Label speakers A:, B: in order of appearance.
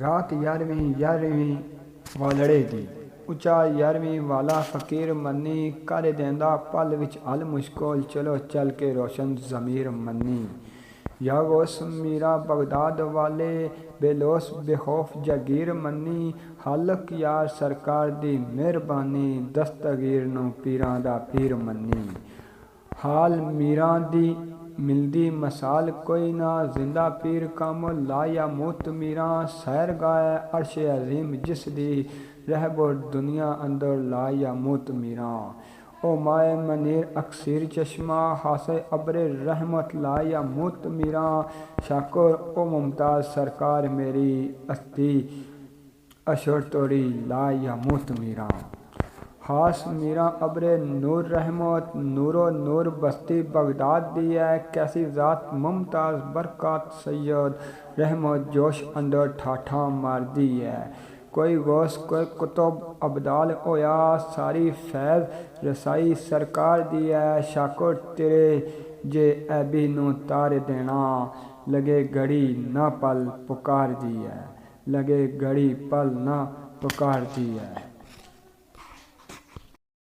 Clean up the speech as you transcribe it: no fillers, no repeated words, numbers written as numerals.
A: रात 11ਵੀਂ ਵਾਲੜੇ ਦੀ ਉੱਚਾ 11ਵੀਂ ਵਾਲਾ फ़कीर मन्नी कर देंदा पल विच अल मुश्किल चलो चल के रोशन ज़मीर मन्नी या गोस मीरा बगदाद वाले बेलोस बेखौफ जागीर मन्नी हलक यार सरकार दी मेहरबानी दस्तगीर नूं पीरां दा पीर मन्नी हाल मीरां दी मिलदी मसाल कोई ना जिंदा पीर कम लाया मुत मीरा सैर गाय अर्श अजीम जिस दी रहबो दुनिया अंदर लाया मुत मीरा ओ माए मनीर अक्सीर चश्मा हासे अबरे रहमत लाया मुत मीरा शाकुर ओ मुमताज़ सरकार मेरी अस्ती अशर तोड़ी लाया मुत मीरा हास मीरा अबरे नूर रहमत नूरो नूर बस्ती बगदाद दी है कैसी ज़ात मुमताज़ बरकत सैयद रहमत जोश अंदर ठाठा मार दी है कोई गौस कोई कुतुब अबदाल होया सारी फैज़ रसाई सरकार दी है शाकुर तेरे जे ऐबी नू तार देना लगे घड़ी ना पल पुकार दी है लगे घड़ी पल ना पुकार दी है।